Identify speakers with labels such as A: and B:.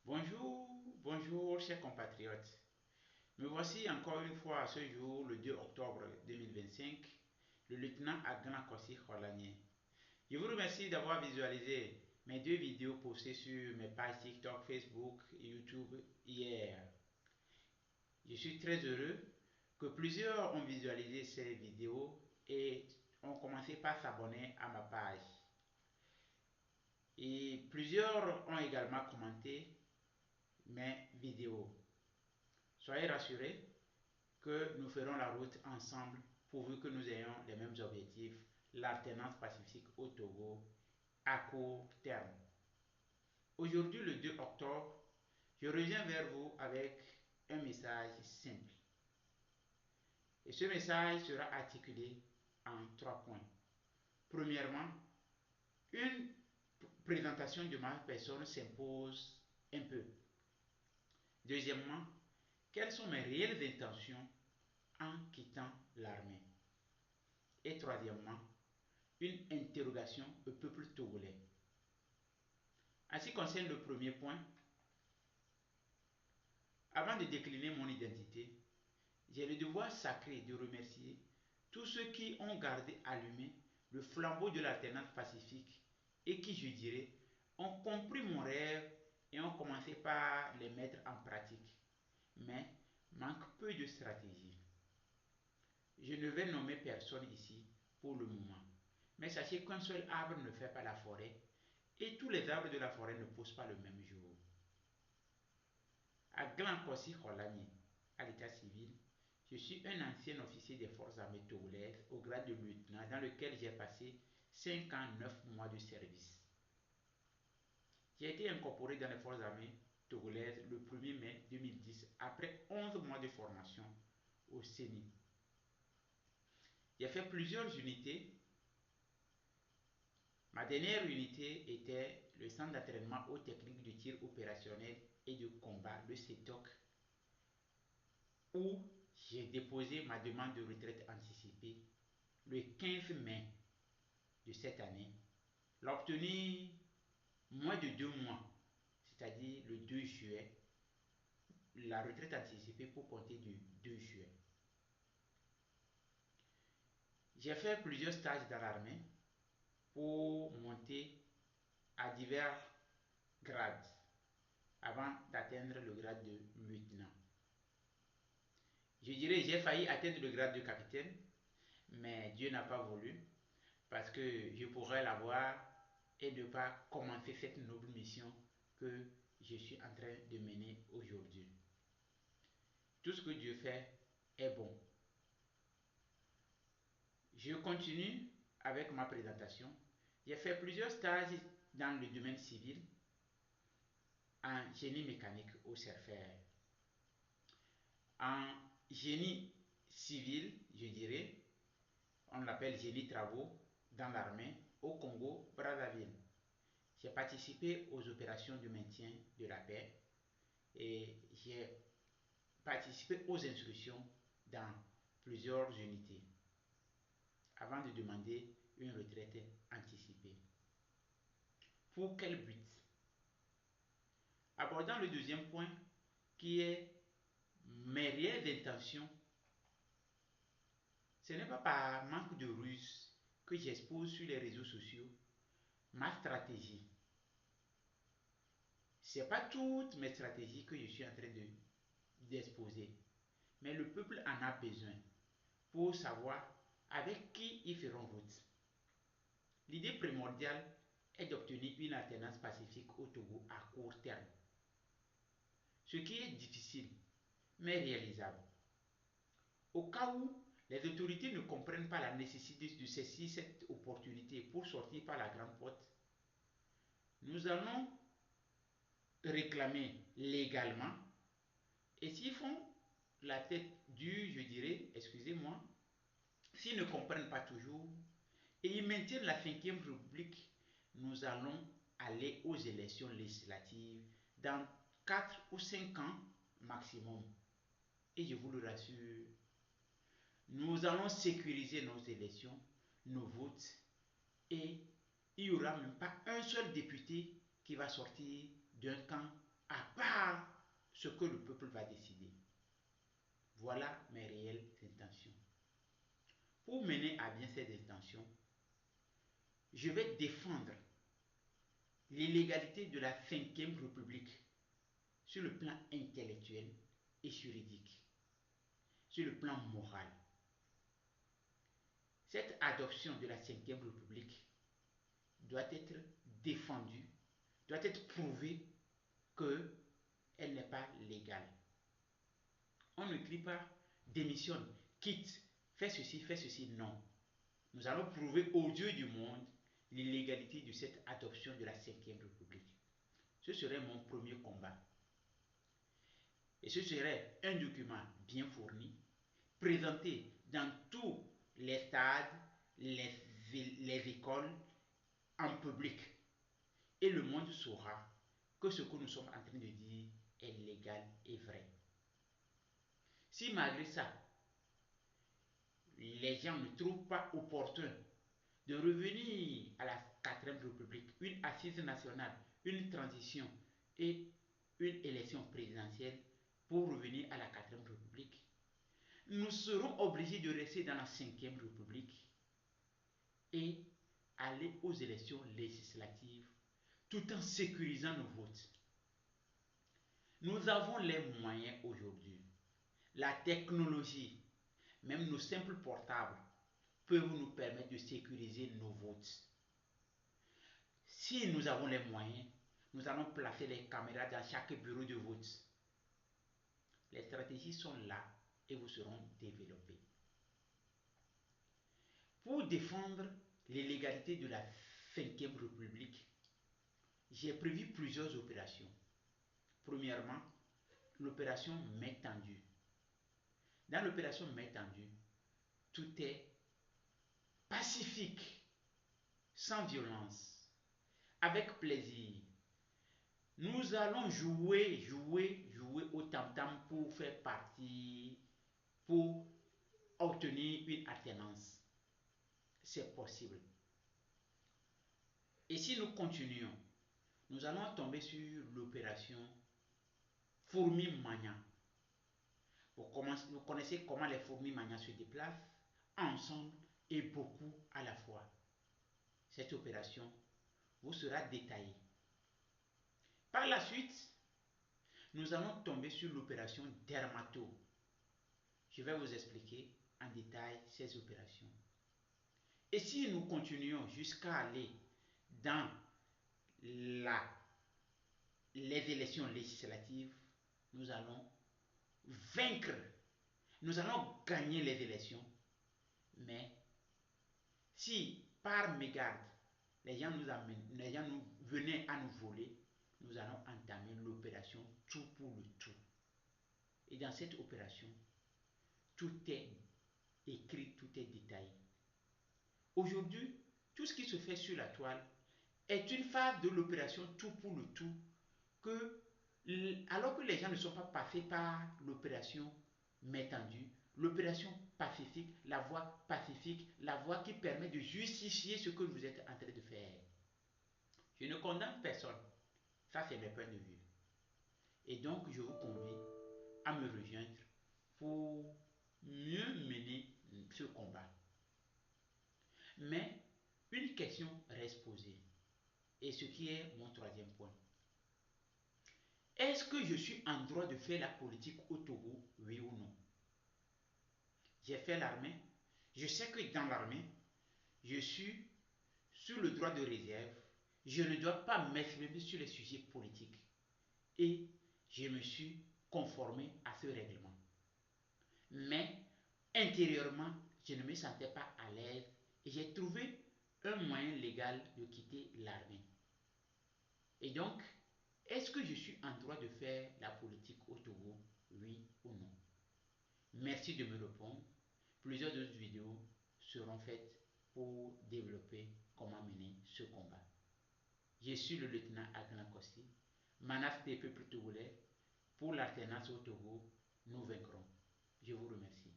A: Bonjour chers compatriotes. Me voici encore une fois à ce jour, le 2 octobre 2025, le lieutenant Agna Kossi Kholagné. Je vous remercie d'avoir visualisé mes deux vidéos postées sur mes pages TikTok, Facebook et YouTube hier. Je suis très heureux que plusieurs ont visualisé ces vidéos et ont commencé par s'abonner à ma page. Et plusieurs ont également commenté mes vidéos. Soyez rassurés que nous ferons la route ensemble pourvu que nous ayons les mêmes objectifs, l'alternance pacifique au Togo à court terme. Aujourd'hui, le 2 octobre, je reviens vers vous avec un message simple. Et ce message sera articulé en 3 points. Premièrement, une présentation de ma personne s'impose un peu. Deuxièmement, quelles sont mes réelles intentions en quittant l'armée? Et troisièmement, une interrogation au peuple togolais. En ce qui concerne le premier point, avant de décliner mon identité, j'ai le devoir sacré de remercier tous ceux qui ont gardé allumé le flambeau de l'alternance pacifique et qui, je dirais, ont compris mon rêve et ont commencé par les mettre en pratique, mais manquent peu de stratégie. Je ne vais nommer personne ici pour le moment, mais sachez qu'un seul arbre ne fait pas la forêt et tous les arbres de la forêt ne poussent pas le même jour. Agna Kossi Kholagné, à l'état civil, je suis un ancien officier des forces armées togolaises au grade de lieutenant dans lequel j'ai passé 5 ans 9 mois de service. J'ai été incorporé dans les forces armées togolaises le 1er mai 2010 après 11 mois de formation au CENI. J'ai fait plusieurs unités. Ma dernière unité était le centre d'entraînement haute technique de tir opérationnel et de combat, le CETOC, où j'ai déposé ma demande de retraite anticipée le 15 mai de cette année. L'a obtenu moins de 2 mois, c'est-à-dire le 2 juillet, la retraite anticipée pour compter du 2 juillet. J'ai fait plusieurs stages dans l'armée pour monter à divers grades avant d'atteindre le grade de lieutenant. Je dirais j'ai failli atteindre le grade de capitaine, mais Dieu n'a pas voulu parce que je pourrais l'avoir et ne pas commencer cette noble mission que je suis en train de mener aujourd'hui. Tout ce que Dieu fait est bon. Je continue avec ma présentation. J'ai fait plusieurs stages dans le domaine civil en génie mécanique au CERFER. En génie civil, je dirais, on l'appelle génie travaux dans l'armée au Congo, Brazzaville. J'ai participé aux opérations de maintien de la paix et j'ai participé aux instructions dans plusieurs unités avant de demander une retraite anticipée. Pour quel but? Abordant le deuxième point qui est mes réelles intentions. Ce n'est pas par manque de ruse que j'expose sur les réseaux sociaux ma stratégie. Ce n'est pas toutes mes stratégies que je suis en train d'exposer, mais le peuple en a besoin pour savoir avec qui ils feront route. L'idée primordiale est d'obtenir une alternance pacifique au Togo à court terme, ce qui est difficile mais réalisable. Au cas où les autorités ne comprennent pas la nécessité de saisir cette opportunité pour sortir par la grande porte, nous allons réclamer légalement et s'ils font la tête dure, je dirais, excusez-moi, s'ils ne comprennent pas toujours et ils maintiennent la 5e République, nous allons aller aux élections législatives dans 4 ou 5 ans maximum. Et je vous le rassure, nous allons sécuriser nos élections, nos votes, et il n'y aura même pas un seul député qui va sortir d'un camp à part ce que le peuple va décider. Voilà mes réelles intentions. Pour mener à bien ces intentions, je vais défendre l'illégalité de la Cinquième République sur le plan intellectuel et juridique, sur le plan moral. Cette adoption de la Cinquième République doit être défendue, doit être prouvé qu'elle n'est pas légale. On ne crie pas démissionne, quitte, fais ceci, non. Nous allons prouver aux yeux du monde l'illégalité de cette adoption de la Cinquième République. Ce serait mon premier combat. Et ce serait un document bien fourni, présenté dans tous les stades, les écoles, en public. Et le monde saura que ce que nous sommes en train de dire est légal et vrai. Si malgré ça, les gens ne trouvent pas opportun de revenir à la 4e République, une assise nationale, une transition et une élection présidentielle pour revenir à la 4e République, nous serons obligés de rester dans la 5e République et aller aux élections législatives tout en sécurisant nos votes. Nous avons les moyens aujourd'hui. La technologie, même nos simples portables, peuvent nous permettre de sécuriser nos votes. Si nous avons les moyens, nous allons placer les caméras dans chaque bureau de vote. Les stratégies sont là et vous seront développées. Pour défendre l'illégalité de la 5e République, j'ai prévu plusieurs opérations. Premièrement, l'opération main tendue. Dans l'opération main tendue, tout est pacifique, sans violence, avec plaisir. Nous allons jouer au tam-tam pour faire partie, pour obtenir une alternance. C'est possible. Et si nous continuons, nous allons tomber sur l'opération fourmi mania. Vous connaissez comment les fourmis mania se déplacent ensemble et beaucoup à la fois. Cette opération vous sera détaillée. Par la suite, nous allons tomber sur l'opération Dermato. Je vais vous expliquer en détail ces opérations. Et si nous continuons jusqu'à aller dans les élections législatives, nous allons vaincre, nous allons gagner les élections. Mais si par mégarde, les gens nous venaient à nous voler, nous allons entamer l'opération tout pour le tout. Et dans cette opération, tout est écrit, tout est détaillé. Aujourd'hui, tout ce qui se fait sur la toile est une phase de l'opération tout pour le tout, alors que les gens ne sont pas passés par l'opération main tendue, l'opération pacifique, la voie pacifique, la voie qui permet de justifier ce que vous êtes en train de faire. Je ne condamne personne. Ça, c'est mes points de vue. Et donc, je vous convie à me rejoindre pour mieux mener ce combat. Mais une question reste posée. Et ce qui est mon troisième point. Est-ce que je suis en droit de faire la politique au Togo, oui ou non? J'ai fait l'armée. Je sais que dans l'armée, je suis sur le droit de réserve. Je ne dois pas m'exprimer sur les sujets politiques. Et je me suis conformé à ce règlement. Mais intérieurement, je ne me sentais pas à l'aise et j'ai trouvé un moyen légal de quitter l'armée. Et donc, est-ce que je suis en droit de faire la politique au Togo, oui ou non? Merci de me répondre. Plusieurs autres vidéos seront faites pour développer comment mener ce combat. Je suis le lieutenant Agnan Kossi, Manaf des peuples togolais. Pour l'alternance au Togo, nous vaincrons. Je vous remercie.